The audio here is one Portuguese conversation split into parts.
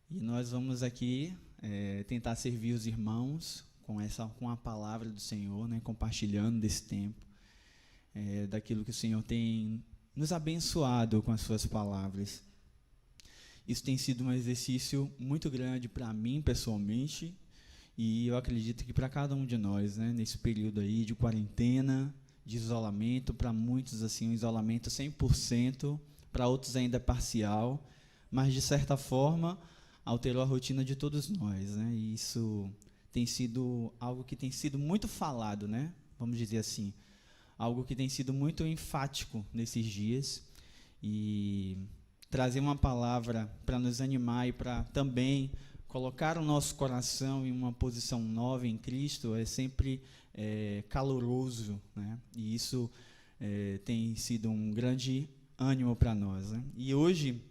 E nós vamos aqui tentar servir os irmãos com a palavra do Senhor, né, compartilhando desse tempo, daquilo que o Senhor tem nos abençoado com as suas palavras. Isso tem sido um exercício muito grande para mim, pessoalmente, e eu acredito que para cada um de nós, né, nesse período aí de quarentena, de isolamento, para muitos assim um isolamento 100%, para outros ainda parcial, mas de certa forma alterou a rotina de todos nós, né? E isso tem sido algo que tem sido muito falado, né? Vamos dizer assim, algo que tem sido muito enfático nesses dias, e trazer uma palavra para nos animar e para também colocar o nosso coração em uma posição nova em Cristo é sempre caloroso, né? E isso tem sido um grande ânimo para nós, né? E hoje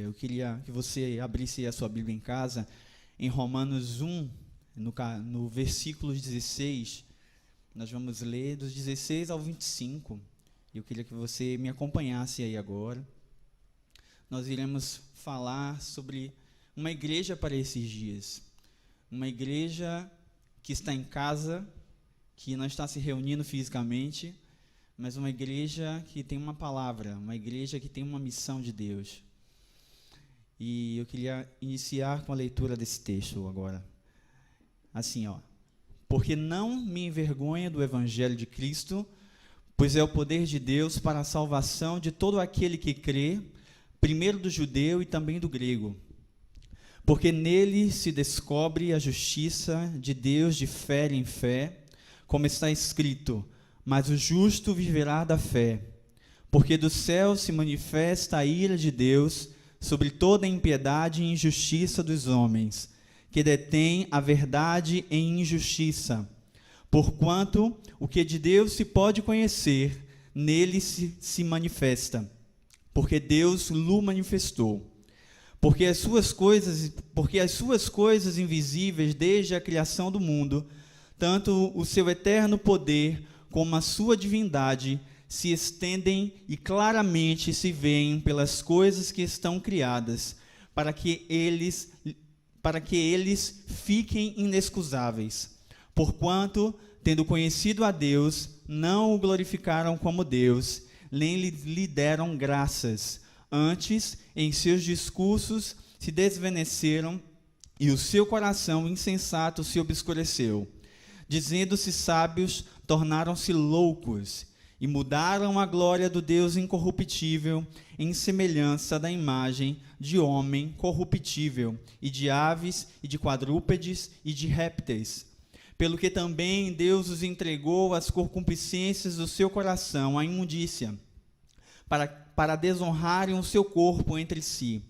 eu queria que você abrisse a sua Bíblia em casa, em Romanos 1, no versículo 16, nós vamos ler dos 16 ao 25, eu queria que você me acompanhasse aí agora. Nós iremos falar sobre uma igreja para esses dias, uma igreja que está em casa, que não está se reunindo fisicamente, mas uma igreja que tem uma palavra, uma igreja que tem uma missão de Deus. E eu queria iniciar com a leitura desse texto agora. Assim, ó. Porque não me envergonho do evangelho de Cristo, pois é o poder de Deus para a salvação de todo aquele que crê, primeiro do judeu e também do grego. Porque nele se descobre a justiça de Deus de fé em fé, como está escrito: mas o justo viverá da fé. Porque do céu se manifesta a ira de Deus sobre toda a impiedade e injustiça dos homens, que detêm a verdade em injustiça. Porquanto o que de Deus se pode conhecer, nele se manifesta, porque Deus lhe manifestou. Porque as suas coisas invisíveis desde a criação do mundo, tanto o seu eterno poder como a sua divindade, se estendem e claramente se veem pelas coisas que estão criadas, para que eles fiquem inexcusáveis. Porquanto, tendo conhecido a Deus, não o glorificaram como Deus, nem lhe deram graças. Antes, em seus discursos se desvaneceram, e o seu coração insensato se obscureceu. Dizendo-se sábios, tornaram-se loucos, e mudaram a glória do Deus incorruptível em semelhança da imagem de homem corruptível, e de aves, e de quadrúpedes, e de répteis. Pelo que também Deus os entregou às concupiscências do seu coração, à imundícia, para desonrarem o seu corpo entre si.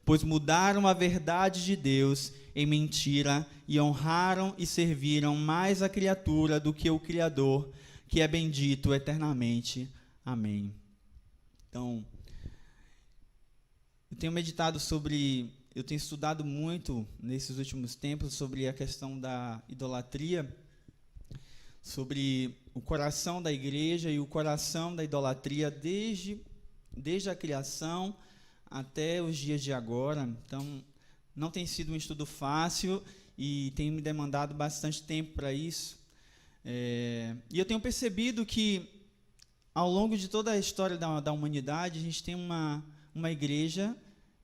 Pois mudaram a verdade de Deus em mentira, e honraram e serviram mais a criatura do que o Criador, que é bendito eternamente. Amém. Então, eu tenho estudado muito nesses últimos tempos sobre a questão da idolatria, sobre o coração da igreja e o coração da idolatria desde a criação até os dias de agora. Então, não tem sido um estudo fácil e tem me demandado bastante tempo para isso. E eu tenho percebido que, ao longo de toda a história da humanidade, a gente tem uma igreja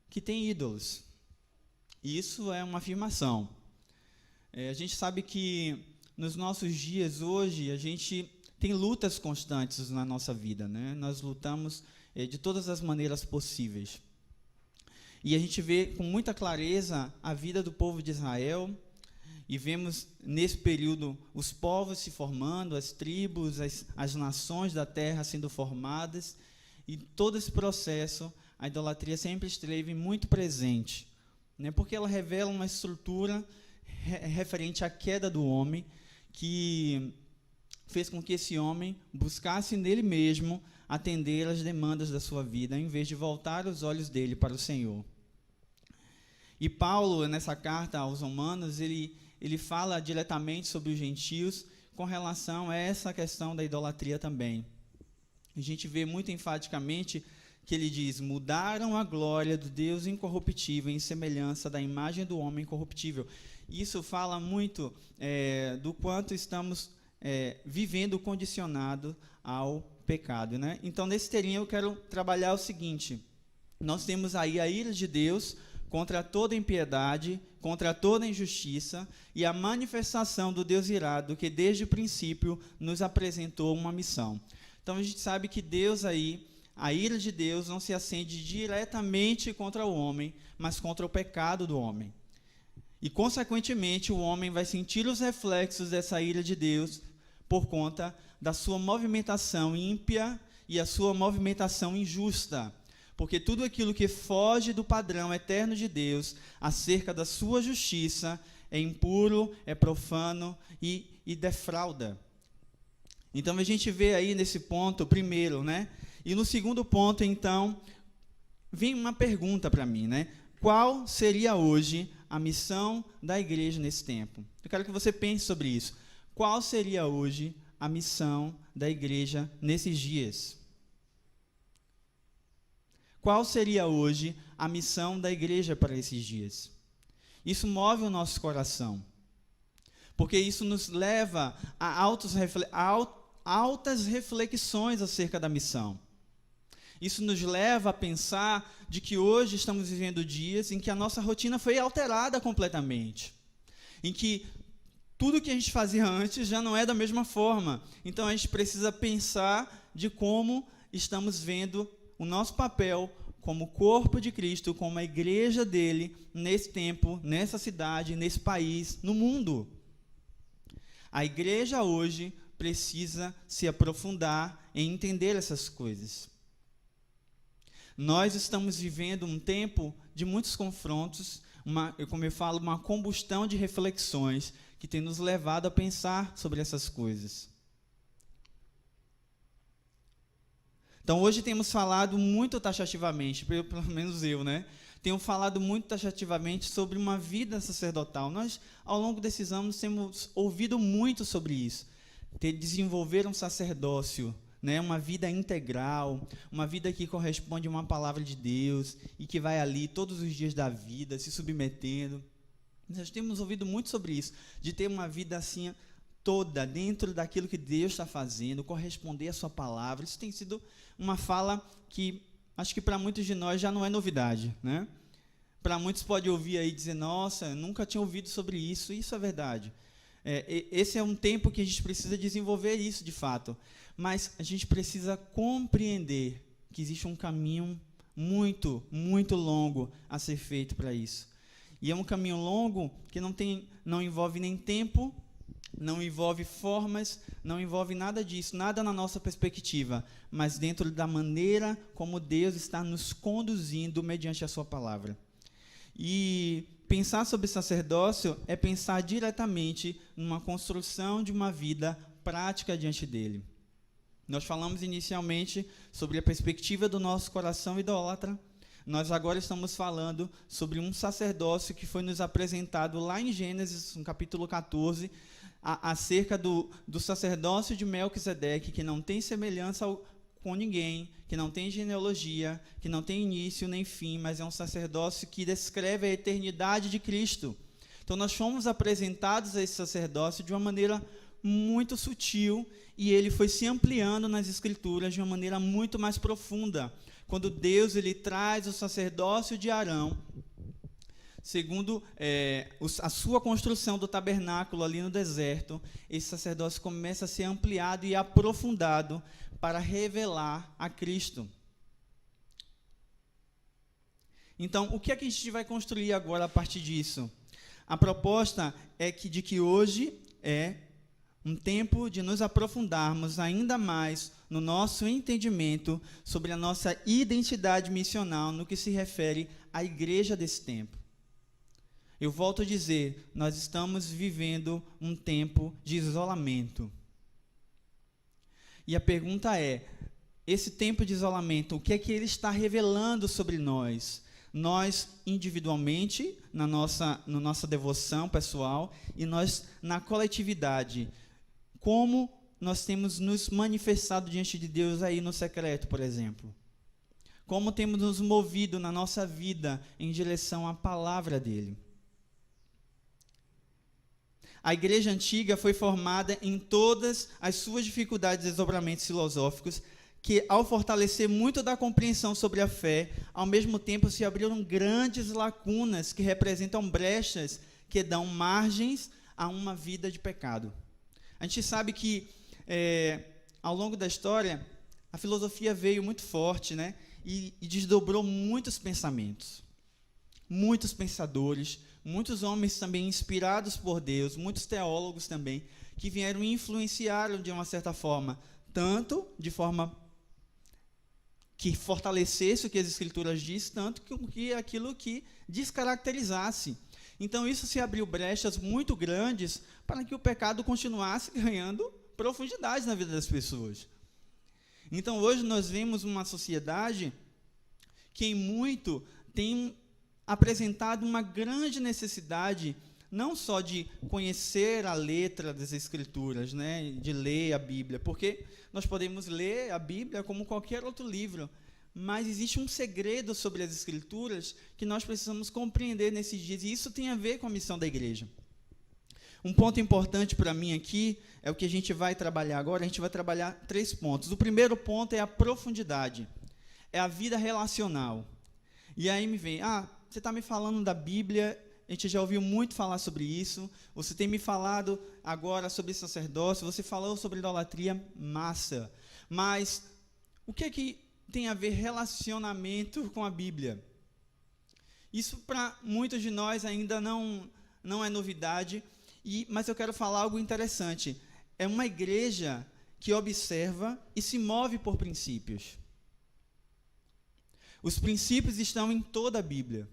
que tem ídolos. E isso é uma afirmação. A gente sabe que, nos nossos dias hoje, a gente tem lutas constantes na nossa vida, né? Nós lutamos de todas as maneiras possíveis. E a gente vê com muita clareza a vida do povo de Israel, e vemos nesse período os povos se formando, as tribos, as nações da terra sendo formadas, e todo esse processo, a idolatria sempre esteve muito presente, né? Porque ela revela uma estrutura referente à queda do homem, que fez com que esse homem buscasse nele mesmo atender às demandas da sua vida, em vez de voltar os olhos dele para o Senhor. E Paulo, nessa carta aos Romanos, ele fala diretamente sobre os gentios com relação a essa questão da idolatria também. A gente vê muito enfaticamente que ele diz: mudaram a glória do Deus incorruptível em semelhança da imagem do homem corruptível. Isso fala muito do quanto estamos vivendo condicionado ao pecado, né? Então, nesse terreno eu quero trabalhar o seguinte: nós temos aí a ira de Deus contra toda impiedade, contra toda injustiça, e a manifestação do Deus irado, que desde o princípio nos apresentou uma missão. Então, a gente sabe que Deus aí, a ira de Deus não se acende diretamente contra o homem, mas contra o pecado do homem. E, consequentemente, o homem vai sentir os reflexos dessa ira de Deus por conta da sua movimentação ímpia e a sua movimentação injusta. Porque tudo aquilo que foge do padrão eterno de Deus acerca da sua justiça é impuro, é profano e defrauda. Então, a gente vê aí nesse ponto, primeiro, né? E no segundo ponto, então, vem uma pergunta para mim, né? Qual seria hoje a missão da igreja nesse tempo? Eu quero que você pense sobre isso. Qual seria hoje a missão da igreja nesses dias? Qual seria hoje a missão da igreja para esses dias? Isso move o nosso coração, porque isso nos leva a altas reflexões acerca da missão. Isso nos leva a pensar de que hoje estamos vivendo dias em que a nossa rotina foi alterada completamente, em que tudo que a gente fazia antes já não é da mesma forma. Então, a gente precisa pensar de como estamos vendo o nosso papel como corpo de Cristo, como a igreja dele, nesse tempo, nessa cidade, nesse país, no mundo. A igreja hoje precisa se aprofundar em entender essas coisas. Nós estamos vivendo um tempo de muitos confrontos, como eu falo, uma combustão de reflexões que tem nos levado a pensar sobre essas coisas. Então, hoje temos falado muito taxativamente, pelo menos eu, né? Tenho falado muito taxativamente sobre uma vida sacerdotal. Nós, ao longo desses anos, temos ouvido muito sobre isso. Desenvolver um sacerdócio, né? Uma vida integral, uma vida que corresponde a uma palavra de Deus e que vai ali todos os dias da vida, se submetendo. Nós temos ouvido muito sobre isso, de ter uma vida assim toda dentro daquilo que Deus está fazendo, corresponder à sua palavra. Isso tem sido uma fala que acho que para muitos de nós já não é novidade, né? Para muitos pode ouvir aí e dizer: nossa, nunca tinha ouvido sobre isso. Isso é verdade. Esse é um tempo que a gente precisa desenvolver isso de fato, mas a gente precisa compreender que existe um caminho muito, muito longo a ser feito para isso. E é um caminho longo que não envolve nem tempo, não envolve formas, não envolve nada disso, nada na nossa perspectiva, mas dentro da maneira como Deus está nos conduzindo mediante a sua palavra. E pensar sobre sacerdócio é pensar diretamente numa construção de uma vida prática diante dele. Nós falamos inicialmente sobre a perspectiva do nosso coração idólatra. Nós agora estamos falando sobre um sacerdócio que foi nos apresentado lá em Gênesis, no capítulo 14, acerca do sacerdócio de Melquisedeque, que não tem semelhança com ninguém, que não tem genealogia, que não tem início nem fim, mas é um sacerdócio que descreve a eternidade de Cristo. Então, nós fomos apresentados a esse sacerdócio de uma maneira muito sutil, e ele foi se ampliando nas Escrituras de uma maneira muito mais profunda. Quando Deus ele traz o sacerdócio de Arão, segundo a sua construção do tabernáculo ali no deserto, esse sacerdócio começa a ser ampliado e aprofundado para revelar a Cristo. Então, o que é que a gente vai construir agora a partir disso? A proposta é de que hoje é um tempo de nos aprofundarmos ainda mais no nosso entendimento sobre a nossa identidade missional no que se refere à igreja desse tempo. Eu volto a dizer, nós estamos vivendo um tempo de isolamento. E a pergunta é, esse tempo de isolamento, o que é que ele está revelando sobre nós? Nós individualmente, na nossa devoção pessoal, e nós na coletividade. Como nós temos nos manifestado diante de Deus aí no secreto, por exemplo? como temos nos movido na nossa vida em direção à palavra dele. A igreja antiga foi formada em todas as suas dificuldades e desdobramentos filosóficos, que, ao fortalecer muito da compreensão sobre a fé, ao mesmo tempo se abriram grandes lacunas que representam brechas que dão margens a uma vida de pecado. A gente sabe que, ao longo da história, a filosofia veio muito forte, né? E desdobrou muitos pensamentos, muitos pensadores, muitos homens também inspirados por Deus, muitos teólogos também, que vieram e influenciaram de uma certa forma, tanto de forma que fortalecesse o que as Escrituras diz, tanto que aquilo que descaracterizasse. Então isso se abriu brechas muito grandes para que o pecado continuasse ganhando profundidade na vida das pessoas. Então hoje nós vemos uma sociedade que em muito tem apresentado uma grande necessidade, não só de conhecer a letra das Escrituras, né, de ler a Bíblia, porque nós podemos ler a Bíblia como qualquer outro livro, mas existe um segredo sobre as Escrituras que nós precisamos compreender nesses dias, e isso tem a ver com a missão da igreja. Um ponto importante para mim aqui é o que a gente vai trabalhar agora. A gente vai trabalhar 3 pontos. O primeiro ponto é a profundidade, é a vida relacional. E aí me vem, você está me falando da Bíblia, a gente já ouviu muito falar sobre isso, você tem me falado agora sobre sacerdócio, você falou sobre idolatria, massa. Mas o que é que tem a ver relacionamento com a Bíblia? Isso para muitos de nós ainda não é novidade, mas eu quero falar algo interessante. É uma igreja que observa e se move por princípios. Os princípios estão em toda a Bíblia.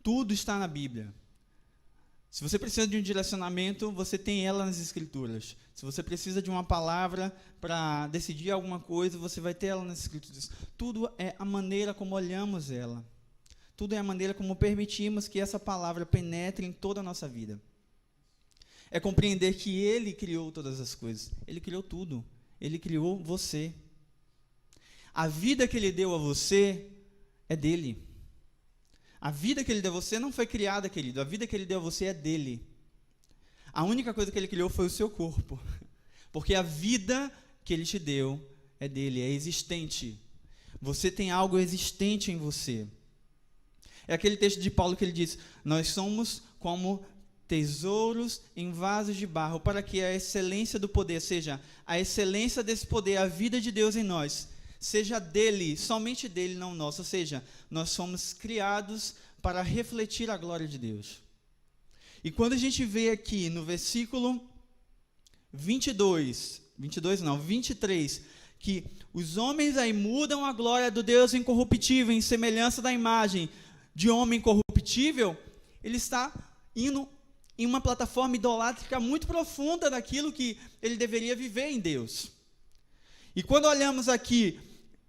Tudo está na Bíblia. Se você precisa de um direcionamento, você tem ela nas Escrituras. Se você precisa de uma palavra para decidir alguma coisa, você vai ter ela nas Escrituras. Tudo é a maneira como olhamos ela. Tudo é a maneira como permitimos que essa palavra penetre em toda a nossa vida. É compreender que Ele criou todas as coisas. Ele criou tudo. Ele criou você. A vida que Ele deu a você é dele. A vida que Ele deu a você não foi criada, querido. A vida que Ele deu a você é dele. A única coisa que Ele criou foi o seu corpo. Porque a vida que Ele te deu é dele, é existente. Você tem algo existente em você. É aquele texto de Paulo que ele diz: nós somos como tesouros em vasos de barro, para que a excelência do poder, seja a excelência desse poder, a vida de Deus em nós, seja dele, somente dele, não nosso. Ou seja, nós somos criados para refletir a glória de Deus. E quando a gente vê aqui no versículo 23, que os homens aí mudam a glória do Deus incorruptível em semelhança da imagem de homem corruptível, ele está indo em uma plataforma idolátrica muito profunda daquilo que ele deveria viver em Deus. E quando olhamos aqui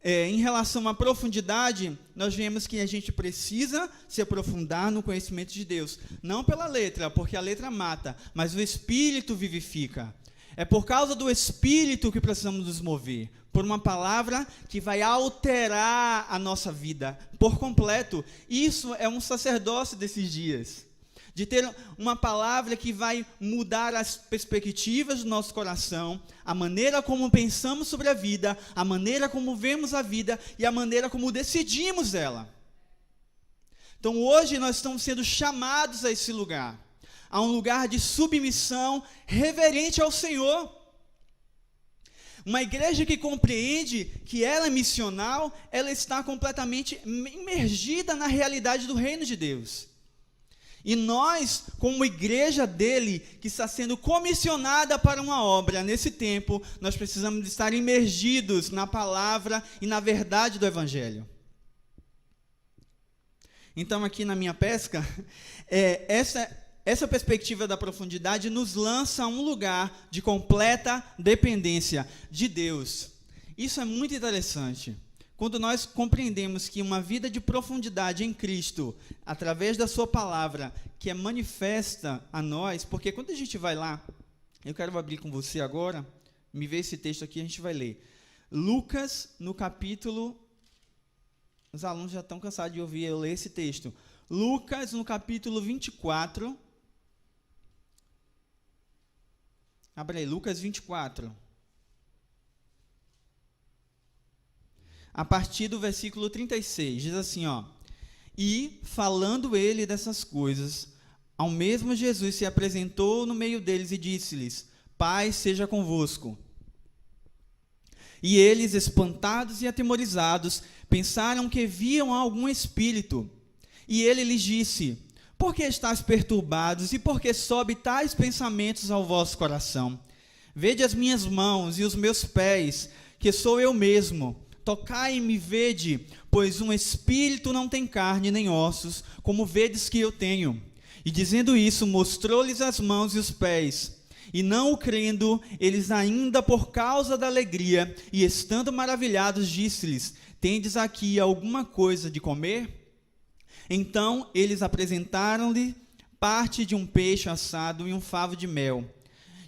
em relação à profundidade, nós vemos que a gente precisa se aprofundar no conhecimento de Deus. Não pela letra, porque a letra mata, mas o Espírito vivifica. É por causa do Espírito que precisamos nos mover, por uma palavra que vai alterar a nossa vida por completo. Isso é um sacerdócio desses dias, de ter uma palavra que vai mudar as perspectivas do nosso coração, a maneira como pensamos sobre a vida, a maneira como vemos a vida e a maneira como decidimos ela. Então hoje nós estamos sendo chamados a esse lugar, a um lugar de submissão reverente ao Senhor. Uma igreja que compreende que ela é missional, ela está completamente imergida na realidade do reino de Deus. E nós, como igreja dele, que está sendo comissionada para uma obra nesse tempo, nós precisamos estar imergidos na palavra e na verdade do Evangelho. Então, aqui na minha pesca, essa perspectiva da profundidade nos lança a um lugar de completa dependência de Deus. Isso é muito interessante. Quando nós compreendemos que uma vida de profundidade em Cristo, através da sua palavra, que é manifesta a nós, porque quando a gente vai lá, eu quero abrir com você agora, me vê esse texto aqui, a gente vai ler. Lucas, no capítulo Os alunos já estão cansados de ouvir eu ler esse texto. Lucas, no capítulo 24. Abre aí, Lucas 24. A partir do versículo 36, diz assim, ó. E, falando ele dessas coisas, ao mesmo Jesus se apresentou no meio deles e disse-lhes, paz seja convosco. E eles, espantados e atemorizados, pensaram que viam algum espírito. E ele lhes disse, por que estáis perturbados e por que sobe tais pensamentos ao vosso coração? Vede as minhas mãos e os meus pés, que sou eu mesmo. Tocai e me vede, pois um espírito não tem carne nem ossos, como vedes que eu tenho. E dizendo isso, mostrou-lhes as mãos e os pés. E não o crendo, eles ainda por causa da alegria, e estando maravilhados, disse-lhes, tendes aqui alguma coisa de comer? Então eles apresentaram-lhe parte de um peixe assado e um favo de mel.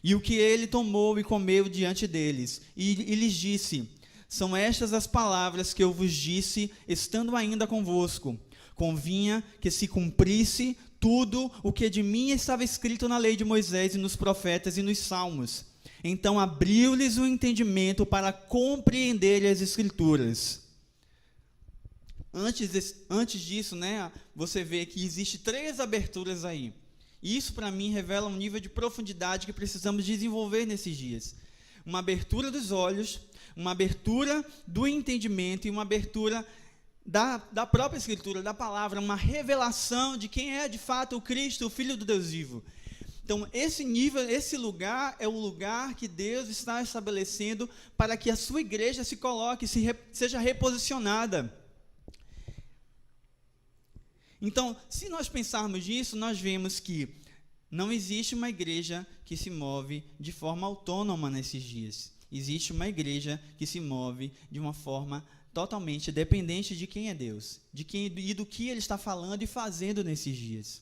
E o que ele tomou e comeu diante deles. E lhes disse, são estas as palavras que eu vos disse, estando ainda convosco. Convinha que se cumprisse tudo o que de mim estava escrito na lei de Moisés e nos profetas e nos salmos. Então abriu-lhes o entendimento para compreender as escrituras. Antes disso, né, você vê que existe 3 aberturas aí. Isso, para mim, revela um nível de profundidade que precisamos desenvolver nesses dias. Uma abertura dos olhos, uma abertura do entendimento e uma abertura da própria Escritura, da palavra, uma revelação de quem é de fato o Cristo, o Filho do Deus vivo. Então, esse nível, esse lugar é o lugar que Deus está estabelecendo para que a sua igreja se coloque, seja reposicionada. Então, se nós pensarmos nisso, nós vemos que não existe uma igreja que se move de forma autônoma nesses dias. Existe uma igreja que se move de uma forma totalmente dependente de quem é Deus, de quem e do que Ele está falando e fazendo nesses dias.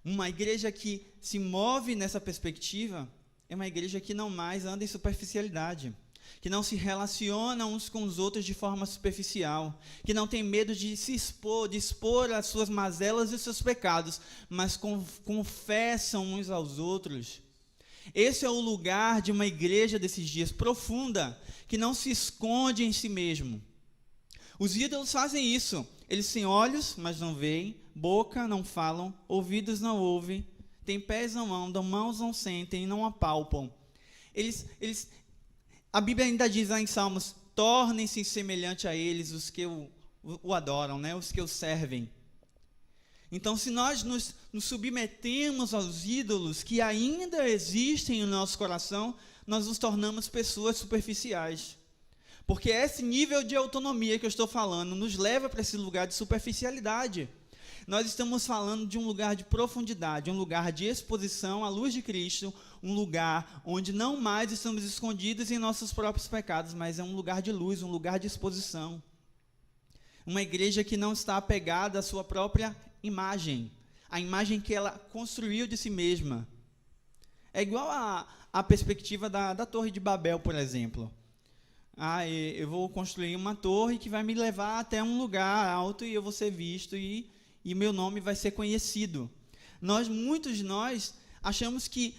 Uma igreja que se move nessa perspectiva é uma igreja que não mais anda em superficialidade, que não se relaciona uns com os outros de forma superficial, que não tem medo de se expor, de expor as suas mazelas e os seus pecados, mas confessam uns aos outros. Esse é o lugar de uma igreja desses dias, profunda, que não se esconde em si mesmo. Os ídolos fazem isso. Eles têm olhos, mas não veem, boca, não falam, ouvidos, não ouvem, têm pés, não andam, mãos, não sentem, não apalpam. A Bíblia ainda diz lá em Salmos, tornem-se semelhante a eles os que o adoram, né? Os que o servem. Então, se nós nos submetemos aos ídolos que ainda existem no nosso coração, nós nos tornamos pessoas superficiais. Porque esse nível de autonomia que eu estou falando nos leva para esse lugar de superficialidade. Nós estamos falando de um lugar de profundidade, um lugar de exposição à luz de Cristo, um lugar onde não mais estamos escondidos em nossos próprios pecados, mas é um lugar de luz, um lugar de exposição. Uma igreja que não está apegada à sua própria imagem, a imagem que ela construiu de si mesma. É igual a perspectiva da Torre de Babel, por exemplo. Eu vou construir uma torre que vai me levar até um lugar alto e eu vou ser visto e meu nome vai ser conhecido. Muitos de nós achamos que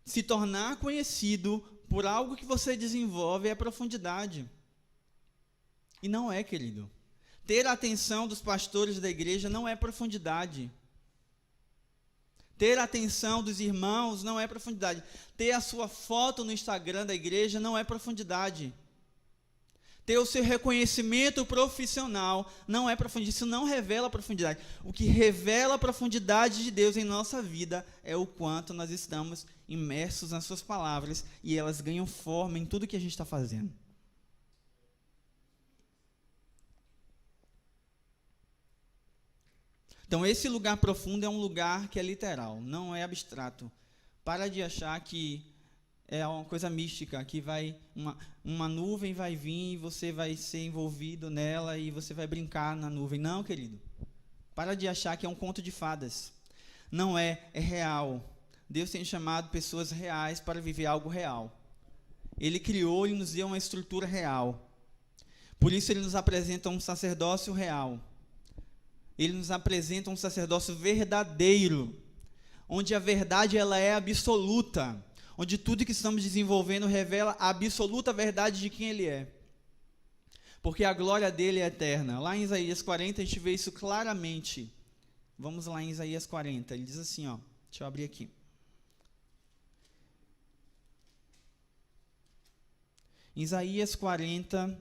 se tornar conhecido por algo que você desenvolve é profundidade. E não é, querido. Ter a atenção dos pastores da igreja não é profundidade. Ter a atenção dos irmãos não é profundidade. Ter a sua foto no Instagram da igreja não é profundidade. Ter o seu reconhecimento profissional não é profundidade. Isso não revela profundidade. O que revela a profundidade de Deus em nossa vida é o quanto nós estamos imersos nas suas palavras e elas ganham forma em tudo que a gente está fazendo. Então, esse lugar profundo é um lugar que é literal, não é abstrato. Para de achar que é uma coisa mística, que uma nuvem vai vir e você vai ser envolvido nela e você vai brincar na nuvem. Não, querido. Para de achar que é um conto de fadas. Não é real. Deus tem chamado pessoas reais para viver algo real. Ele criou e nos deu uma estrutura real. Por isso ele nos apresenta um sacerdócio real. Ele nos apresenta um sacerdócio verdadeiro, onde a verdade ela é absoluta, onde tudo que estamos desenvolvendo revela a absoluta verdade de quem ele é. Porque a glória dele é eterna. Lá em Isaías 40 a gente vê isso claramente. Vamos lá em Isaías 40, ele diz assim, ó, deixa eu abrir aqui. Isaías 40,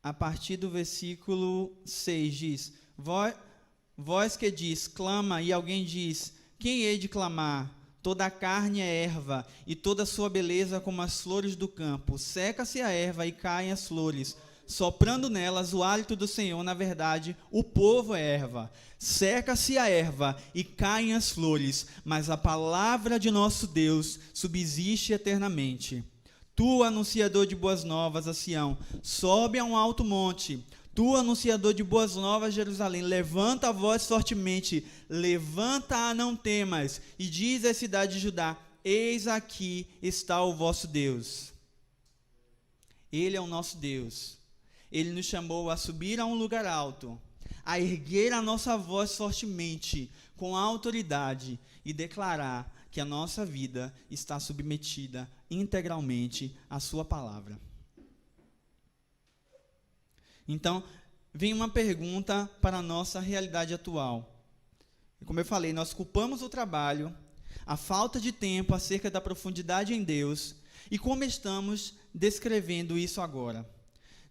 a partir do versículo 6, diz: Vós que diz, clama, e alguém diz, quem hei de clamar? Toda a carne é erva, e toda a sua beleza como as flores do campo. Seca-se a erva e caem as flores, soprando nelas o hálito do Senhor. Na verdade, o povo é erva. Seca-se a erva e caem as flores, mas a palavra de nosso Deus subsiste eternamente. Tu, anunciador de boas novas a Sião, sobe a um alto monte. Tu, anunciador de boas novas, Jerusalém, levanta a voz fortemente, levanta-a, não temas, e diz à cidade de Judá: eis aqui está o vosso Deus. Ele é o nosso Deus. Ele nos chamou a subir a um lugar alto, a erguer a nossa voz fortemente, com autoridade, e declarar que a nossa vida está submetida integralmente à sua palavra. Então, vem uma pergunta para a nossa realidade atual. Como eu falei, nós culpamos o trabalho, a falta de tempo acerca da profundidade em Deus, e como estamos descrevendo isso agora.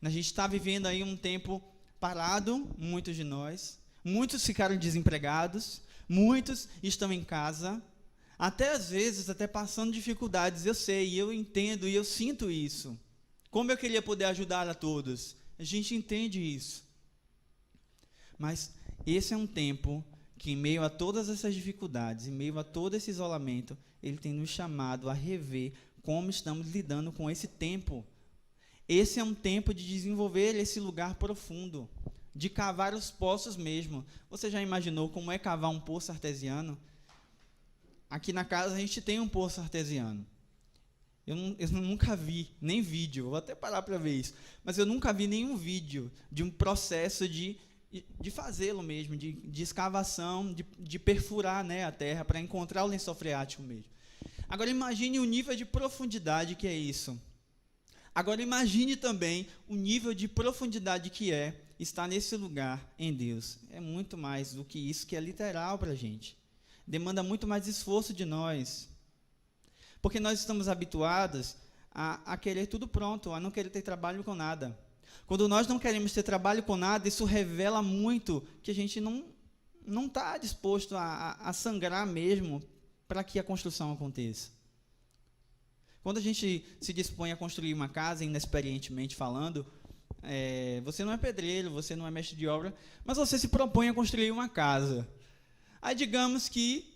A gente está vivendo aí um tempo parado, muitos de nós, muitos ficaram desempregados, muitos estão em casa, até às vezes, até passando dificuldades, eu sei, eu entendo e eu sinto isso. Como eu queria poder ajudar a todos? A gente entende isso. Mas esse é um tempo que, em meio a todas essas dificuldades, em meio a todo esse isolamento, ele tem nos chamado a rever como estamos lidando com esse tempo. Esse é um tempo de desenvolver esse lugar profundo, de cavar os poços mesmo. Você já imaginou como é cavar um poço artesiano? Aqui na casa a gente tem um poço artesiano. Eu nunca vi, nem vídeo, vou até parar para ver isso, mas eu nunca vi nenhum vídeo de um processo de fazê-lo mesmo, de escavação, de perfurar, né, a terra para encontrar o lençol freático mesmo. Agora imagine o nível de profundidade que é isso. Agora imagine também o nível de profundidade que é estar nesse lugar em Deus. É muito mais do que isso, que é literal para a gente. Demanda muito mais esforço de nós. Porque nós estamos habituados a querer tudo pronto, a não querer ter trabalho com nada. Quando nós não queremos ter trabalho com nada, isso revela muito que a gente não está disposto a sangrar mesmo para que a construção aconteça. Quando a gente se dispõe a construir uma casa, inexperientemente falando, você não é pedreiro, você não é mestre de obra, mas você se propõe a construir uma casa. Aí digamos que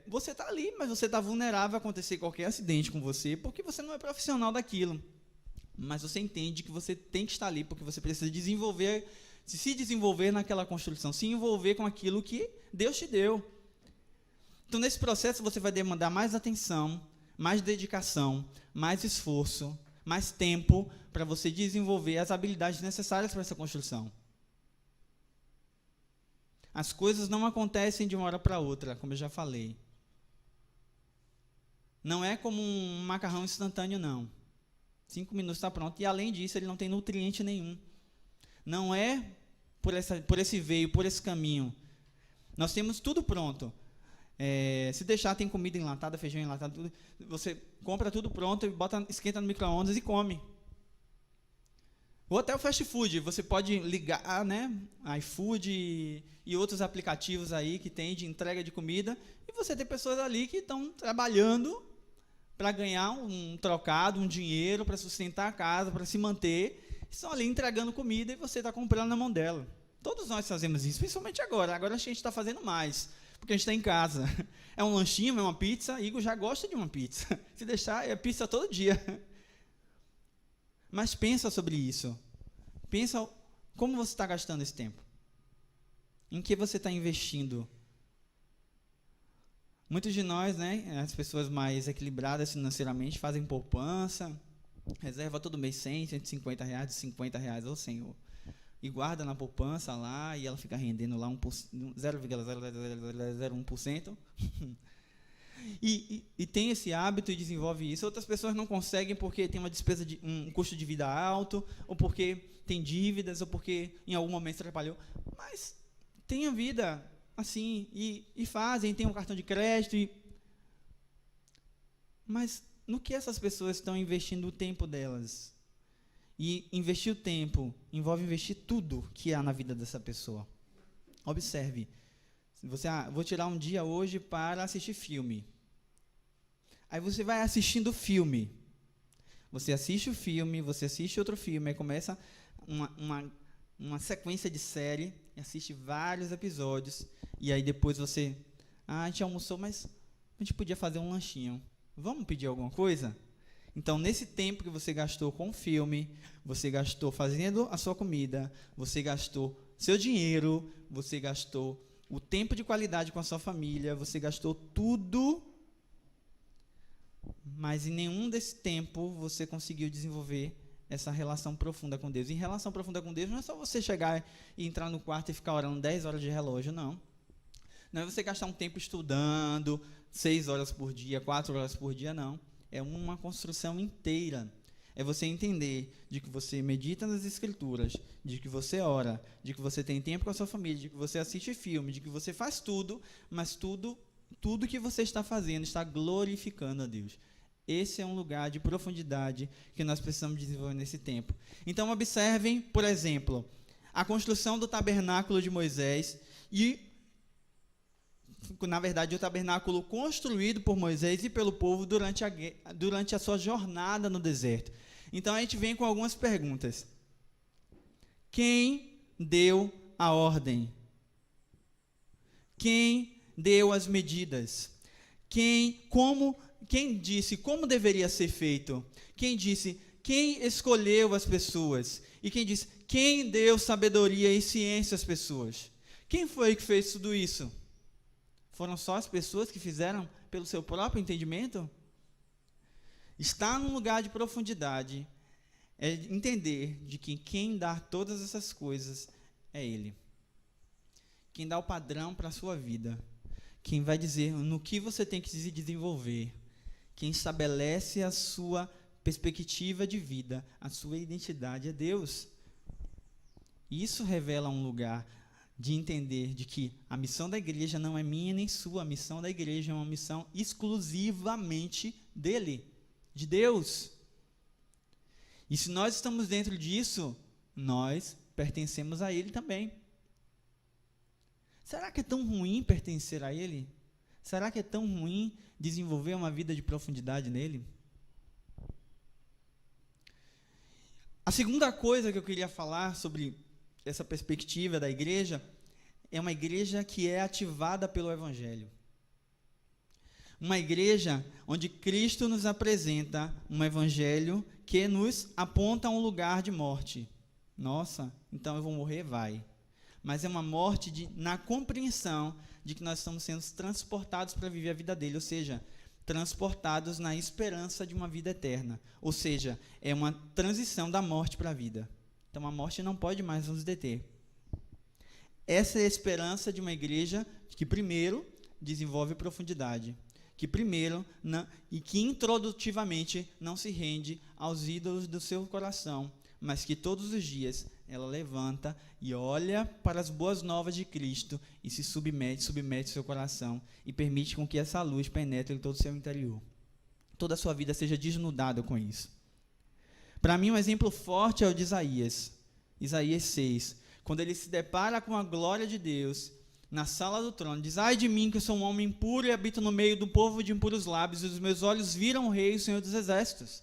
você está ali, mas você está vulnerável a acontecer qualquer acidente com você, porque você não é profissional daquilo. Mas você entende que você tem que estar ali, porque você precisa se desenvolver naquela construção, se envolver com aquilo que Deus te deu. Então, nesse processo, você vai demandar mais atenção, mais dedicação, mais esforço, mais tempo para você desenvolver as habilidades necessárias para essa construção. As coisas não acontecem de uma hora para outra, como eu já falei. Não é como um macarrão instantâneo, não. 5 minutos está pronto. E, além disso, ele não tem nutriente nenhum. Não é por esse veio, por esse caminho. Nós temos tudo pronto. Se deixar, tem comida enlatada, feijão enlatado, tudo. Você compra tudo pronto e esquenta no micro-ondas e come. Ou até o fast food, você pode ligar, né, iFood e outros aplicativos aí que tem de entrega de comida, e você tem pessoas ali que estão trabalhando para ganhar um trocado, um dinheiro, para sustentar a casa, para se manter, estão ali entregando comida e você está comprando na mão dela. Todos nós fazemos isso, principalmente agora. Agora a gente está fazendo mais, porque a gente está em casa. É um lanchinho, é uma pizza, Igor já gosta de uma pizza. Se deixar, é pizza todo dia. Mas pensa sobre isso. Pensa como você está gastando esse tempo. Em que você está investindo. Muitos de nós, né, as pessoas mais equilibradas financeiramente, fazem poupança, reserva todo mês 100, 150 reais, 50 reais ao Senhor. E guarda na poupança lá, e ela fica rendendo lá 0,001%. E tem esse hábito e desenvolve isso. Outras pessoas não conseguem porque tem uma despesa de um custo de vida alto, ou porque tem dívidas, ou porque em algum momento trabalhou. Mas tem a vida assim, e fazem, tem um cartão de crédito. Mas no que essas pessoas estão investindo o tempo delas? E investir o tempo envolve investir tudo que há na vida dessa pessoa. Observe. Vou tirar um dia hoje para assistir filme. Aí você vai assistindo o filme. Você assiste o filme, você assiste outro filme, aí começa uma sequência de série, e assiste vários episódios, e aí depois você... a gente almoçou, mas a gente podia fazer um lanchinho. Vamos pedir alguma coisa? Então, nesse tempo que você gastou com o filme, você gastou fazendo a sua comida, você gastou seu dinheiro, você gastou o tempo de qualidade com a sua família, você gastou tudo, mas em nenhum desse tempo você conseguiu desenvolver essa relação profunda com Deus. E relação profunda com Deus não é só você chegar e entrar no quarto e ficar orando 10 horas de relógio, não. Não é você gastar um tempo estudando, 6 horas por dia, 4 horas por dia, não. É uma construção inteira. É você entender de que você medita nas Escrituras, de que você ora, de que você tem tempo com a sua família, de que você assiste filme, de que você faz tudo, mas tudo que você está fazendo está glorificando a Deus. Esse é um lugar de profundidade que nós precisamos desenvolver nesse tempo. Então, observem, por exemplo, a construção do tabernáculo de Moisés e, na verdade, o tabernáculo construído por Moisés e pelo povo durante a sua jornada no deserto. Então, a gente vem com algumas perguntas. Quem deu a ordem? Quem deu as medidas? Quem disse como deveria ser feito? Quem disse, quem escolheu as pessoas? E quem disse, quem deu sabedoria e ciência às pessoas? Quem foi que fez tudo isso? Foram só as pessoas que fizeram pelo seu próprio entendimento? Estar num lugar de profundidade é entender de que quem dá todas essas coisas é Ele. Quem dá o padrão para a sua vida. Quem vai dizer no que você tem que se desenvolver. Quem estabelece a sua perspectiva de vida, a sua identidade é Deus. Isso revela um lugar de entender de que a missão da igreja não é minha nem sua. A missão da igreja é uma missão exclusivamente dele, de Deus. E se nós estamos dentro disso, nós pertencemos a Ele também. Será que é tão ruim pertencer a Ele? Será que é tão ruim desenvolver uma vida de profundidade nele? A segunda coisa que eu queria falar sobre essa perspectiva da igreja é uma igreja que é ativada pelo Evangelho. Uma igreja onde Cristo nos apresenta um Evangelho que nos aponta a um lugar de morte. Nossa, então eu vou morrer? Vai. Mas é uma morte na compreensão de que nós estamos sendo transportados para viver a vida dele, ou seja, transportados na esperança de uma vida eterna. Ou seja, é uma transição da morte para a vida. Então a morte não pode mais nos deter. Essa é a esperança de uma igreja que primeiro desenvolve profundidade, que primeiro e que introdutivamente não se rende aos ídolos do seu coração, mas que todos os dias ela levanta e olha para as boas novas de Cristo e se submete seu coração e permite com que essa luz penetre em todo o seu interior. Toda a sua vida seja desnudada com isso. Para mim, um exemplo forte é o de Isaías 6, quando ele se depara com a glória de Deus na sala do trono, diz, ai de mim que eu sou um homem impuro e habito no meio do povo de impuros lábios, e os meus olhos viram o Rei, o Senhor dos Exércitos.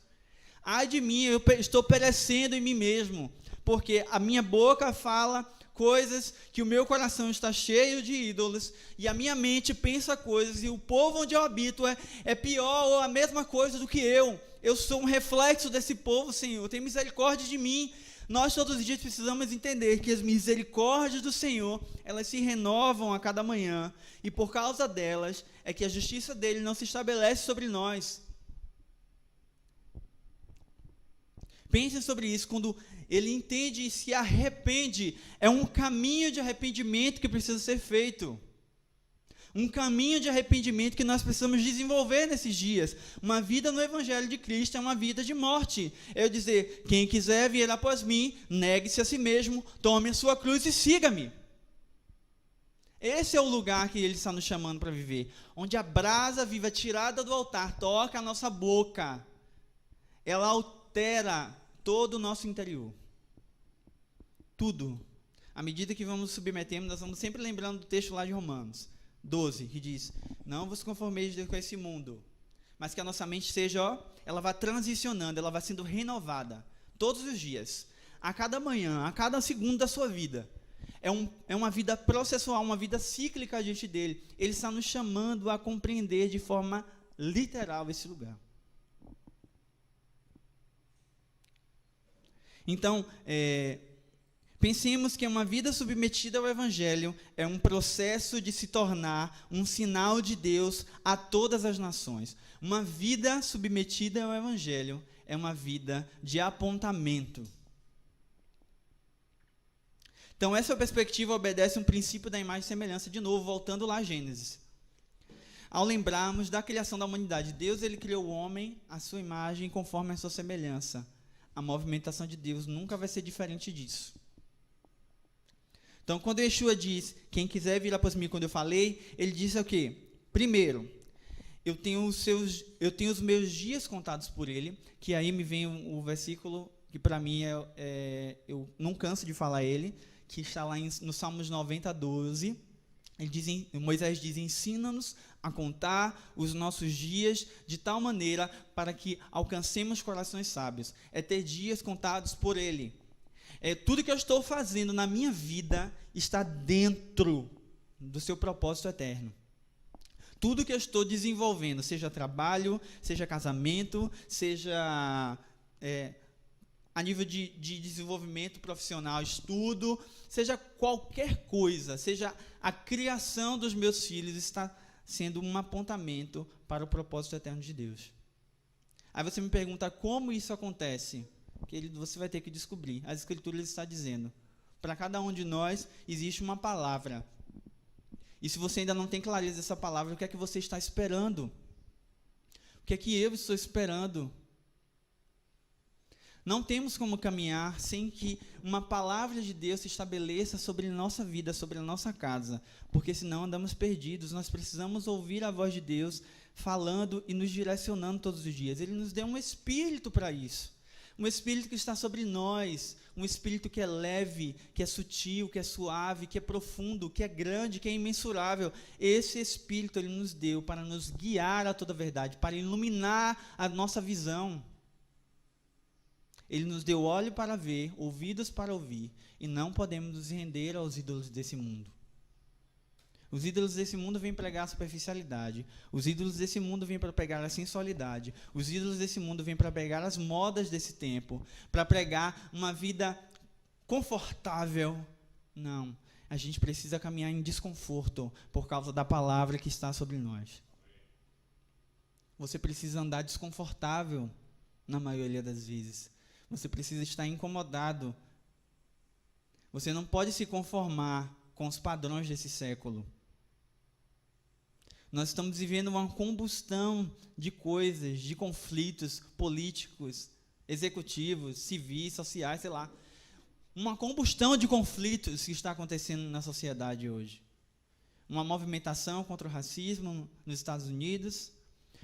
Ai de mim, eu estou perecendo em mim mesmo, porque a minha boca fala coisas que o meu coração está cheio de ídolos, e a minha mente pensa coisas, e o povo onde eu habito é pior ou a mesma coisa do que eu. Eu sou um reflexo desse povo, Senhor, tem misericórdia de mim. Nós todos os dias precisamos entender que as misericórdias do Senhor, elas se renovam a cada manhã, e por causa delas é que a justiça dele não se estabelece sobre nós. Pense sobre isso, quando ele entende e se arrepende, é um caminho de arrependimento que precisa ser feito. Um caminho de arrependimento que nós precisamos desenvolver nesses dias. Uma vida no Evangelho de Cristo é uma vida de morte. É eu dizer, quem quiser vir após mim, negue-se a si mesmo, tome a sua cruz e siga-me. Esse é o lugar que ele está nos chamando para viver. Onde a brasa viva tirada do altar toca a nossa boca. Ela altera todo o nosso interior. Tudo. À medida que vamos nos submetendo, nós vamos sempre lembrando do texto lá de Romanos 12, que diz, não vos conformeis com esse mundo, mas que a nossa mente seja, ela vai transicionando, ela vai sendo renovada, todos os dias, a cada manhã, a cada segundo da sua vida. É uma vida processual, uma vida cíclica diante dele. Ele está nos chamando a compreender de forma literal esse lugar. Então, pensemos que uma vida submetida ao Evangelho é um processo de se tornar um sinal de Deus a todas as nações. Uma vida submetida ao Evangelho é uma vida de apontamento. Então, essa perspectiva obedece um princípio da imagem e semelhança. De novo, voltando lá a Gênesis. Ao lembrarmos da criação da humanidade, Deus ele criou o homem à sua imagem conforme a sua semelhança. A movimentação de Deus nunca vai ser diferente disso. Então, quando Yeshua diz, quem quiser vir após mim, quando eu falei, ele disse o quê? Primeiro, eu tenho os meus dias contados por ele, que aí me vem o versículo que para mim eu não canso de falar ele, que está lá no Salmos 90, 12. Moisés diz, ensina-nos a contar os nossos dias de tal maneira para que alcancemos corações sábios. É ter dias contados por ele. Tudo que eu estou fazendo na minha vida está dentro do seu propósito eterno. Tudo que eu estou desenvolvendo, seja trabalho, seja casamento, seja a nível de desenvolvimento profissional, estudo, seja qualquer coisa, seja a criação dos meus filhos, está sendo um apontamento para o propósito eterno de Deus. Aí você me pergunta como isso acontece? Que você vai ter que descobrir. As Escrituras estão dizendo, para cada um de nós existe uma palavra. E se você ainda não tem clareza dessa palavra, o que é que você está esperando? O que é que eu estou esperando? Não temos como caminhar sem que uma palavra de Deus se estabeleça sobre a nossa vida, sobre a nossa casa, porque senão andamos perdidos. Nós precisamos ouvir a voz de Deus falando e nos direcionando todos os dias. Ele nos deu um espírito para isso, um espírito que está sobre nós, um espírito que é leve, que é sutil, que é suave, que é profundo, que é grande, que é imensurável. Esse espírito ele nos deu para nos guiar a toda a verdade, para iluminar a nossa visão. Ele nos deu olho para ver, ouvidos para ouvir, e não podemos nos render aos ídolos desse mundo. Os ídolos desse mundo vêm pregar a superficialidade, os ídolos desse mundo vêm para pregar a sensualidade, os ídolos desse mundo vêm para pregar as modas desse tempo, para pregar uma vida confortável. Não, a gente precisa caminhar em desconforto por causa da palavra que está sobre nós. Você precisa andar desconfortável na maioria das vezes. Você precisa estar incomodado. Você não pode se conformar com os padrões desse século. Nós estamos vivendo uma combustão de coisas, de conflitos políticos, executivos, civis, sociais, sei lá. Uma combustão de conflitos que está acontecendo na sociedade hoje. Uma movimentação contra o racismo nos Estados Unidos,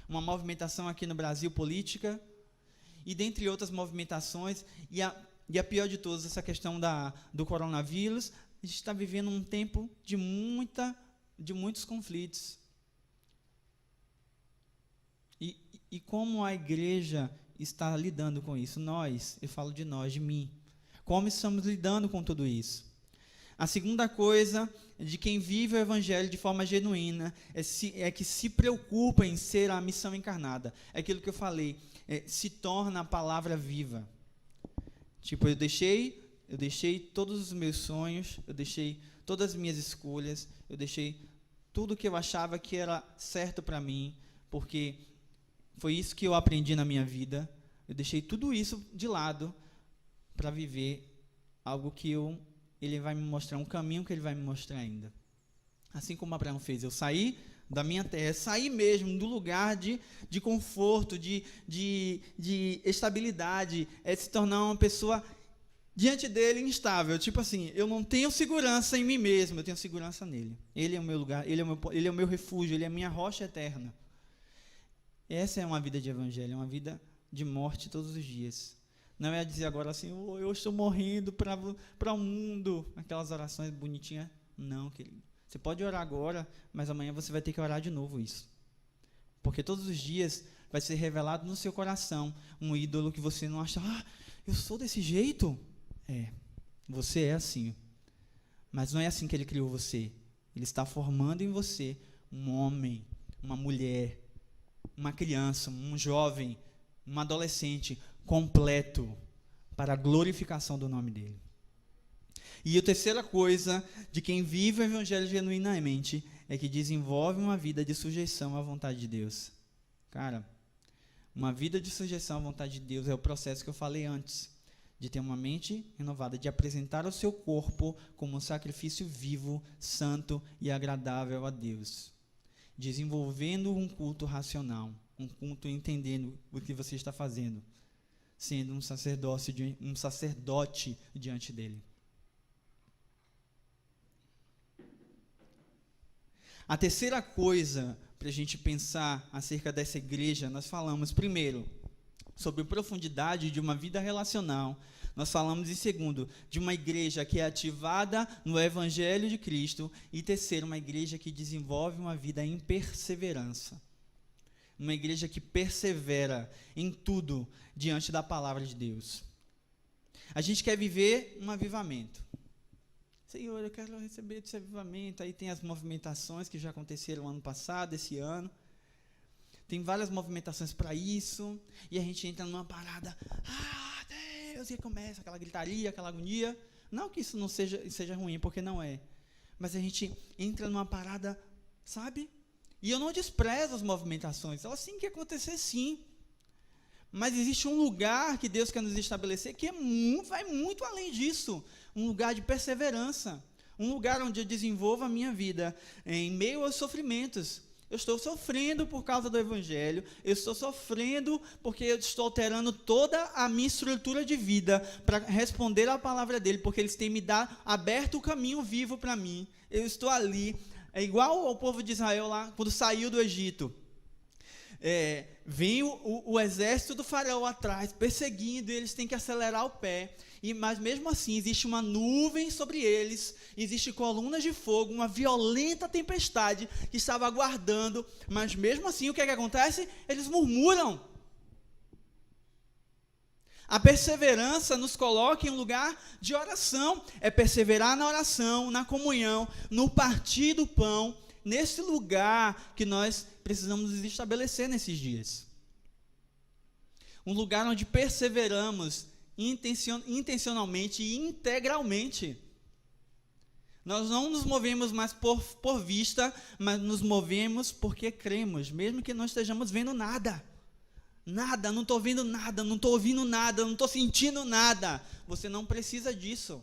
uma movimentação aqui no Brasil política, e dentre outras movimentações, e a pior de todas, essa questão do coronavírus. A gente está vivendo um tempo de muitos conflitos. E como a igreja está lidando com isso? Nós, eu falo de nós, de mim. Como estamos lidando com tudo isso? A segunda coisa de quem vive o Evangelho de forma genuína é que se preocupa em ser a missão encarnada. É aquilo que eu falei, se torna a palavra viva. Tipo, eu deixei todos os meus sonhos, eu deixei todas as minhas escolhas, eu deixei tudo que eu achava que era certo para mim, porque foi isso que eu aprendi na minha vida. Eu deixei tudo isso de lado para viver algo que ele vai me mostrar, um caminho que ele vai me mostrar ainda. Assim como Abraão fez, eu saí da minha terra, saí mesmo do lugar de conforto, de estabilidade, se tornar uma pessoa diante dele instável. Tipo assim, eu não tenho segurança em mim mesmo, eu tenho segurança nele. Ele é o meu lugar, ele é o meu refúgio, ele é a minha rocha eterna. Essa é uma vida de evangelho, é uma vida de morte todos os dias. Não é dizer agora assim, eu estou morrendo para o mundo, aquelas orações bonitinhas. Não, querido. Você pode orar agora, mas amanhã você vai ter que orar de novo isso. Porque todos os dias vai ser revelado no seu coração um ídolo que você não acha, eu sou desse jeito? Você é assim. Mas não é assim que ele criou você. Ele está formando em você um homem, uma mulher, uma criança, um jovem, um adolescente completo para a glorificação do nome dele. E a terceira coisa de quem vive o evangelho genuinamente é que desenvolve uma vida de sujeição à vontade de Deus. Cara, uma vida de sujeição à vontade de Deus é o processo que eu falei antes, de ter uma mente renovada, de apresentar o seu corpo como um sacrifício vivo, santo e agradável a Deus. Desenvolvendo um culto racional, um culto entendendo o que você está fazendo, sendo um sacerdote diante dele. A terceira coisa para a gente pensar acerca dessa igreja, nós falamos primeiro sobre a profundidade de uma vida relacional. Nós falamos em segundo, de uma igreja que é ativada no Evangelho de Cristo. E terceiro, uma igreja que desenvolve uma vida em perseverança. Uma igreja que persevera em tudo diante da palavra de Deus. A gente quer viver um avivamento. Senhor, eu quero receber esse avivamento. Aí tem as movimentações que já aconteceram ano passado, esse ano. Tem várias movimentações para isso. E a gente entra numa parada. Deus! E começa aquela gritaria, aquela agonia. Não que isso não seja ruim, porque não é. Mas a gente entra numa parada, sabe? E eu não desprezo as movimentações. Elas têm que acontecer sim. Mas existe um lugar que Deus quer nos estabelecer que vai muito além disso. Um lugar de perseverança. Um lugar onde eu desenvolvo a minha vida em meio aos sofrimentos. Eu estou sofrendo por causa do Evangelho. Eu estou sofrendo porque eu estou alterando toda a minha estrutura de vida para responder à palavra dele, porque eles têm me aberto o caminho vivo para mim. Eu estou ali. É igual ao povo de Israel lá, quando saiu do Egito. Vem o exército do faraó atrás, perseguindo, e eles têm que acelerar o pé. Mas mesmo assim, existe uma nuvem sobre eles, existe colunas de fogo, uma violenta tempestade que estava aguardando. Mas mesmo assim, o que é que acontece? Eles murmuram. A perseverança nos coloca em um lugar de oração. É perseverar na oração, na comunhão, no partir do pão, nesse lugar que nós precisamos nos estabelecer nesses dias. Um lugar onde perseveramos intencionalmente e integralmente. Nós não nos movemos mais por vista, mas nos movemos porque cremos, mesmo que não estejamos vendo nada. Nada, não estou vendo nada, não estou ouvindo nada, não estou sentindo nada. Você não precisa disso.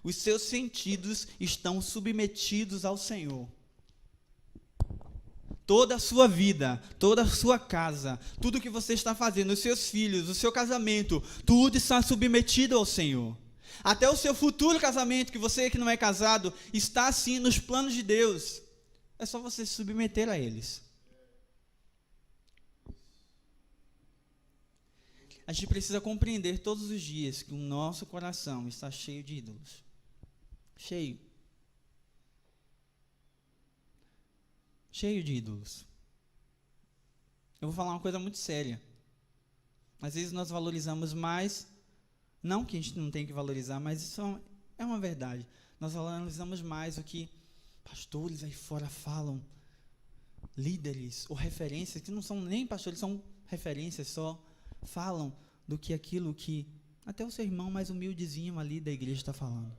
Os seus sentidos estão submetidos ao Senhor. Toda a sua vida, toda a sua casa, tudo que você está fazendo, os seus filhos, o seu casamento, tudo está submetido ao Senhor. Até o seu futuro casamento, que você que não é casado, está assim nos planos de Deus. É só você se submeter a eles. A gente precisa compreender todos os dias que o nosso coração está cheio de ídolos. Cheio de ídolos. Eu vou falar uma coisa muito séria. Às vezes nós valorizamos mais, não que a gente não tem que valorizar, mas isso é uma verdade. Nós valorizamos mais o que pastores aí fora falam, líderes ou referências, que não são nem pastores, são referências só, falam do que aquilo que até o seu irmão mais humildezinho ali da igreja está falando.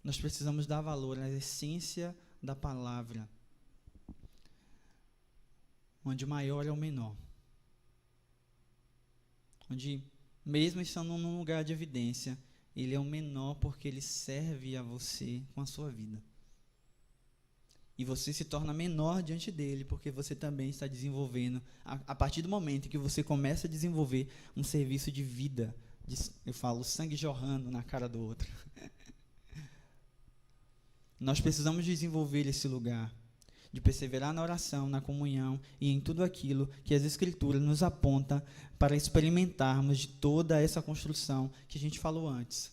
Nós precisamos dar valor à essência da palavra. onde o maior é o menor. Onde, mesmo estando num lugar de evidência, ele é o menor porque ele serve a você com a sua vida. E você se torna menor diante dele porque você também está desenvolvendo, a partir do momento em que você começa a desenvolver um serviço de vida, eu falo sangue jorrando na cara do outro. Nós precisamos desenvolver esse lugar, de perseverar na oração, na comunhão e em tudo aquilo que as Escrituras nos apontam para experimentarmos de toda essa construção que a gente falou antes.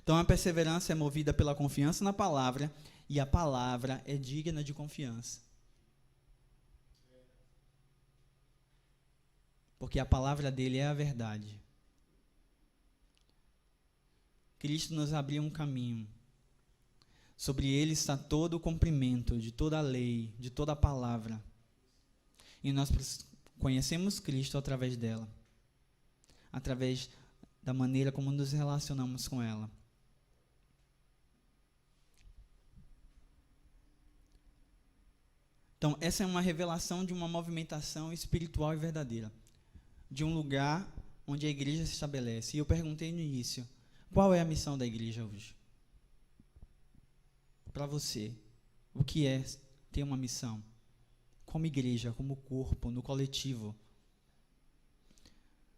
Então, a perseverança é movida pela confiança na palavra e a palavra é digna de confiança. Porque a palavra dele é a verdade. Cristo nos abriu um caminho. Sobre ele está todo o cumprimento de toda a lei, de toda a palavra. E nós conhecemos Cristo através dela. Através da maneira como nos relacionamos com ela. Então, essa é uma revelação de uma movimentação espiritual e verdadeira. De um lugar onde a igreja se estabelece. E eu perguntei no início, qual é a missão da igreja hoje? Para você, o que é ter uma missão? Como igreja, como corpo, no coletivo.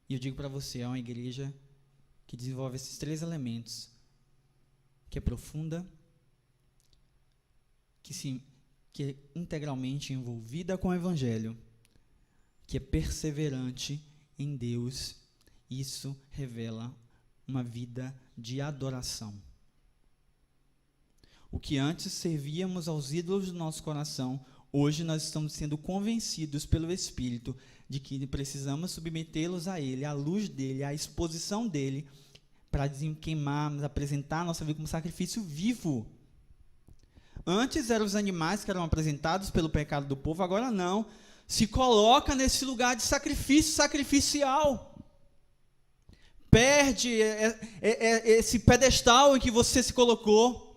E eu digo para você, é uma igreja que desenvolve esses 3 elementos. Que é profunda, que é integralmente envolvida com o Evangelho, que é perseverante em Deus. Isso revela uma vida de adoração. O que antes servíamos aos ídolos do nosso coração, hoje nós estamos sendo convencidos pelo Espírito de que precisamos submetê-los a Ele, à luz dEle, à exposição dEle, para queimarmos, apresentar a nossa vida como sacrifício vivo. Antes eram os animais que eram apresentados pelo pecado do povo, agora não. Se coloca nesse lugar de sacrifício sacrificial. Perde esse pedestal em que você se colocou.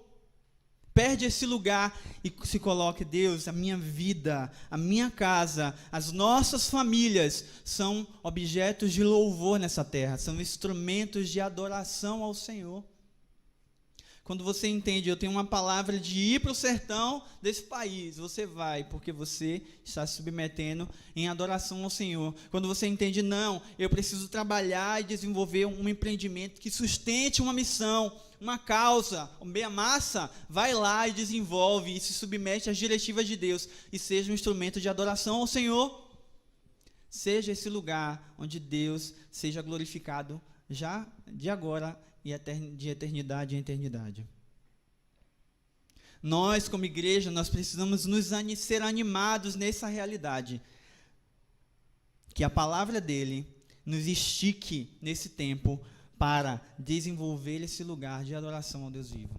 Perde esse lugar e se coloque, Deus, a minha vida, a minha casa, as nossas famílias são objetos de louvor nessa terra, são instrumentos de adoração ao Senhor. Quando você entende, eu tenho uma palavra de ir para o sertão desse país, você vai, porque você está se submetendo em adoração ao Senhor. Quando você entende, não, eu preciso trabalhar e desenvolver um empreendimento que sustente uma missão, uma causa, meia massa, vai lá e desenvolve e se submete às diretivas de Deus e seja um instrumento de adoração ao Senhor. Seja esse lugar onde Deus seja glorificado já de agora e de eternidade em eternidade. Nós, como igreja, nós precisamos ser animados nessa realidade. Que a palavra dele nos estique nesse tempo para desenvolver esse lugar de adoração ao Deus vivo.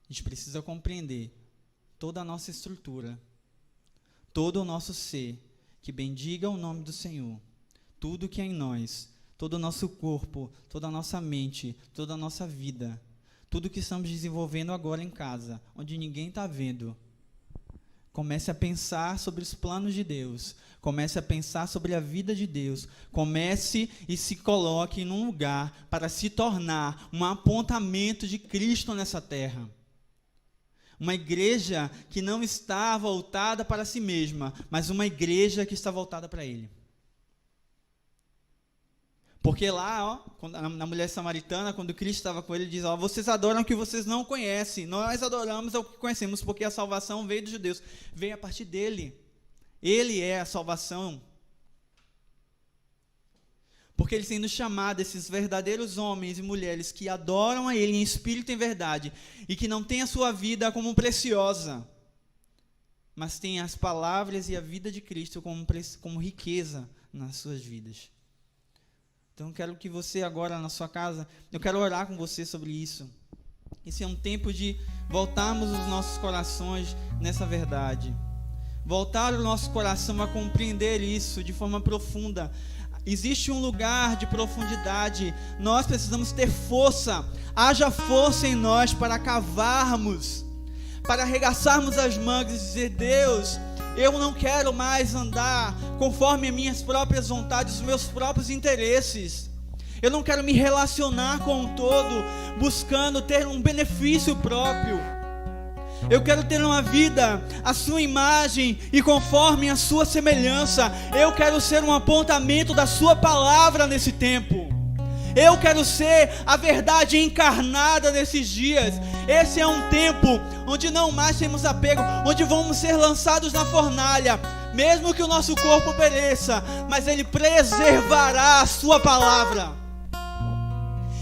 A gente precisa compreender toda a nossa estrutura, todo o nosso ser, que bendiga o nome do Senhor, tudo que é em nós, todo o nosso corpo, toda a nossa mente, toda a nossa vida, tudo que estamos desenvolvendo agora em casa, onde ninguém está vendo. Comece a pensar sobre os planos de Deus, comece a pensar sobre a vida de Deus, comece e se coloque num lugar para se tornar um apontamento de Cristo nessa terra. Uma igreja que não está voltada para si mesma, mas uma igreja que está voltada para Ele. Porque lá, na mulher samaritana, quando Cristo estava com ele, ele diz, vocês adoram o que vocês não conhecem. Nós adoramos o que conhecemos, porque a salvação veio dos judeus. Veio a partir dele. Ele é a salvação. Porque ele sendo chamado, esses verdadeiros homens e mulheres que adoram a ele em espírito e em verdade, e que não têm a sua vida como preciosa, mas têm as palavras e a vida de Cristo como riqueza nas suas vidas. Então, eu quero que você agora na sua casa, eu quero orar com você sobre isso. Esse é um tempo de voltarmos os nossos corações nessa verdade. Voltar o nosso coração a compreender isso de forma profunda. Existe um lugar de profundidade. Nós precisamos ter força. Haja força em nós para cavarmos, para arregaçarmos as mangas e dizer: Deus, eu não quero mais andar conforme as minhas próprias vontades, os meus próprios interesses. Eu não quero me relacionar com o todo buscando ter um benefício próprio. Eu quero ter uma vida à sua imagem e conforme a sua semelhança. Eu quero ser um apontamento da sua palavra nesse tempo. Eu quero ser a verdade encarnada nesses dias. Esse é um tempo onde não mais temos apego, onde vamos ser lançados na fornalha, mesmo que o nosso corpo pereça, mas Ele preservará a sua palavra.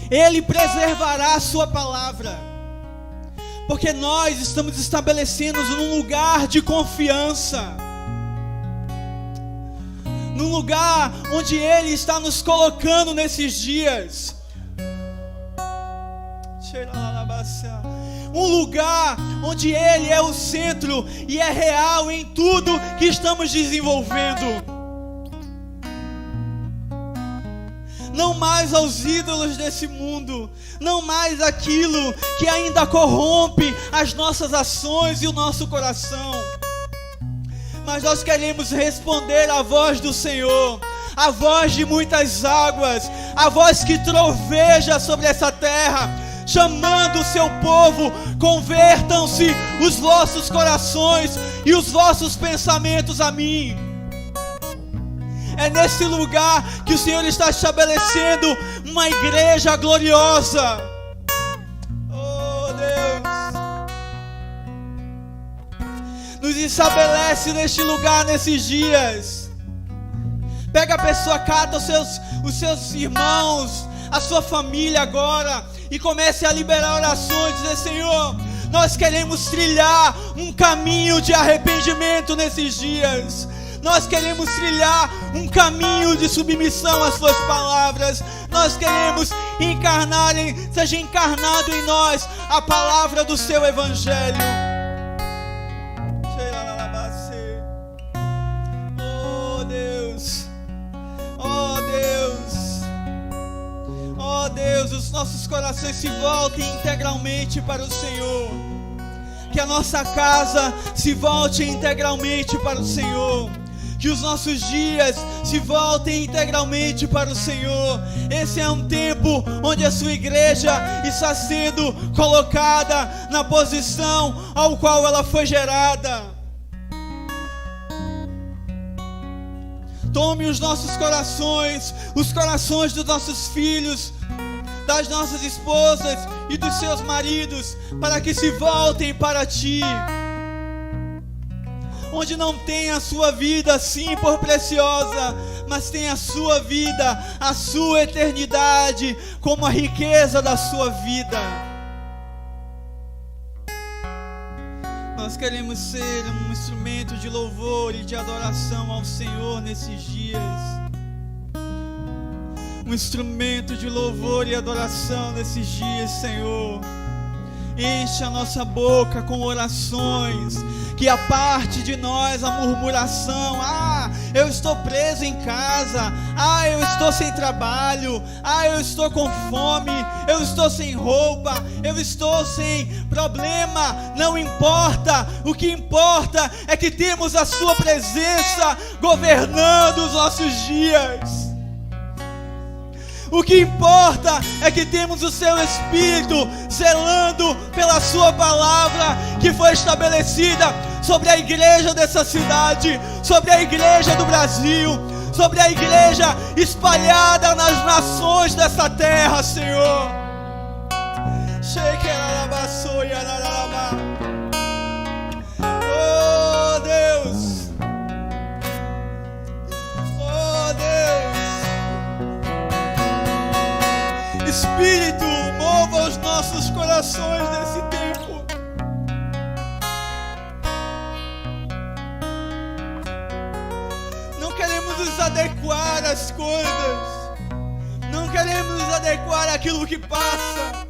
Ele preservará a sua palavra, porque nós estamos estabelecendo num lugar de confiança, num lugar onde Ele está nos colocando nesses dias. Um lugar onde Ele é o centro e é real em tudo que estamos desenvolvendo. Não mais aos ídolos desse mundo, não mais aquilo que ainda corrompe as nossas ações e o nosso coração. Mas nós queremos responder à voz do Senhor, a voz de muitas águas, a voz que troveja sobre essa terra, chamando o seu povo: convertam-se os vossos corações e os vossos pensamentos a mim. É nesse lugar que o Senhor está estabelecendo uma igreja gloriosa. Oh Deus, nos estabelece neste lugar, nesses dias. Pega a pessoa, cata os seus irmãos, a sua família agora, e comece a liberar orações, dizer: Senhor, nós queremos trilhar um caminho de arrependimento nesses dias. Nós queremos trilhar um caminho de submissão às suas palavras. Nós queremos seja encarnado em nós a palavra do seu evangelho. Oh Deus, oh Deus, oh Deus, os nossos corações se voltem integralmente para o Senhor. Que a nossa casa se volte integralmente para o Senhor. Que os nossos dias se voltem integralmente para o Senhor. Esse é um tempo onde a sua igreja está sendo colocada na posição ao qual ela foi gerada. Tome os nossos corações, os corações dos nossos filhos, das nossas esposas e dos seus maridos, para que se voltem para Ti. Onde não tem a sua vida sim por preciosa, mas tem a sua vida, a sua eternidade como a riqueza da sua vida. Nós queremos ser um instrumento de louvor e de adoração ao Senhor nesses dias. Um instrumento de louvor e adoração nesses dias, Senhor. Enche a nossa boca com orações, que a parte de nós a murmuração: eu estou preso em casa, eu estou sem trabalho, eu estou com fome, eu estou sem roupa, eu estou sem problema. Não importa, o que importa é que temos a sua presença governando os nossos dias. O que importa é que temos o seu Espírito zelando pela sua palavra, que foi estabelecida sobre a igreja dessa cidade, sobre a igreja do Brasil, sobre a igreja espalhada nas nações dessa terra, Senhor. Oh Deus, oh Deus, Espírito, mova os nossos corações nesse tempo. Não queremos nos adequar às coisas, não queremos nos adequar àquilo que passa.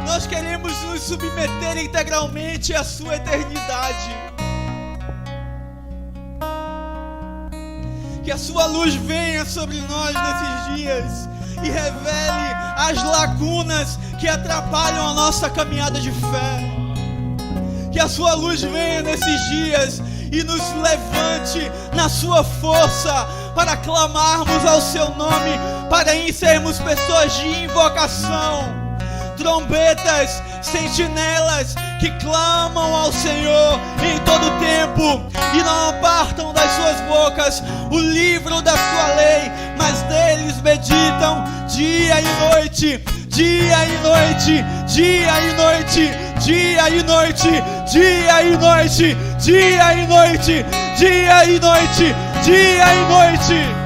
Nós queremos nos submeter integralmente à sua eternidade. Que a sua luz venha sobre nós nesses dias e revele as lacunas que atrapalham a nossa caminhada de fé. Que Que a sua luz venha nesses dias e nos levante na sua força para clamarmos ao seu nome, para sermos pessoas de invocação, trombetas, sentinelas que clamam ao Senhor em todo tempo e não apartam das suas bocas o livro da sua lei, mas deles meditam dia e noite, dia e noite, dia e noite, dia e noite, dia e noite, dia e noite, dia e noite, dia e noite.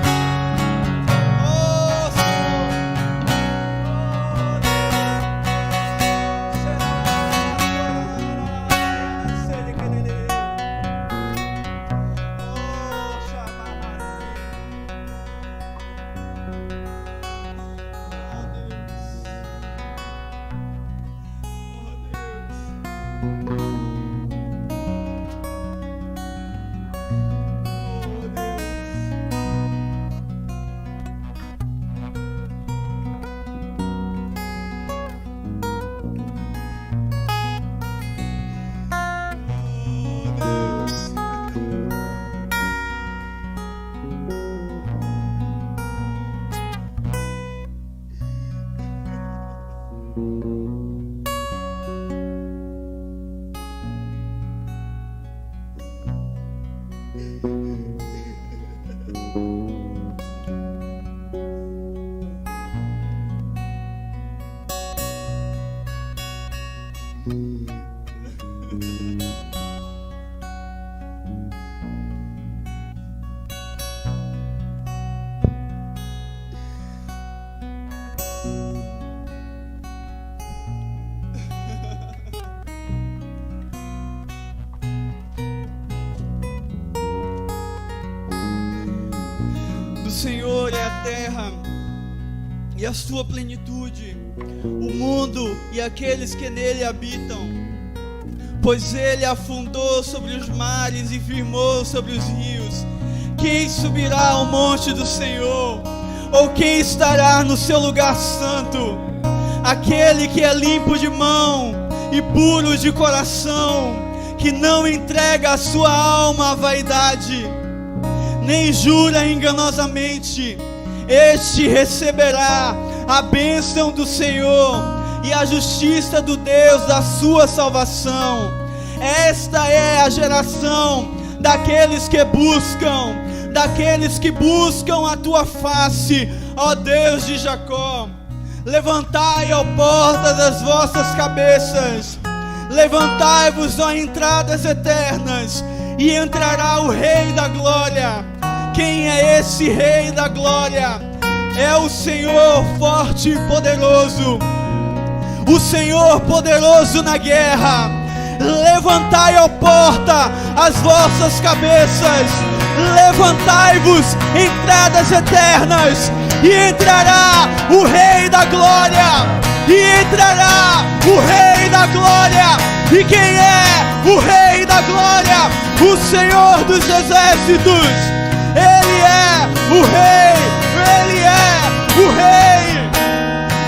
Senhor é a terra e a sua plenitude, o mundo e aqueles que nele habitam. Pois ele afundou sobre os mares e firmou sobre os rios. Quem subirá ao monte do Senhor? Ou quem estará no seu lugar santo? Aquele que é limpo de mão e puro de coração, que não entrega a sua alma à vaidade, nem jura enganosamente. Este receberá a bênção do Senhor e a justiça do Deus da sua salvação. Esta é a geração daqueles que buscam a tua face, ó Deus de Jacó. Levantai, ó portas, as vossas cabeças, levantai-vos, ó entradas eternas, e entrará o Rei da Glória. Quem é esse Rei da Glória? É o Senhor forte e poderoso, o Senhor poderoso na guerra. Levantai, ó porta, as vossas cabeças, levantai-vos, entradas eternas, e entrará o Rei da Glória, e entrará o Rei da Glória. E quem é o Rei da Glória? O Senhor dos Exércitos. Ele é o Rei, Ele é o Rei,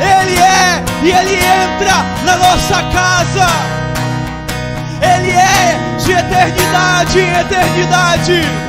Ele é, e Ele entra na nossa casa. Ele é de eternidade em eternidade.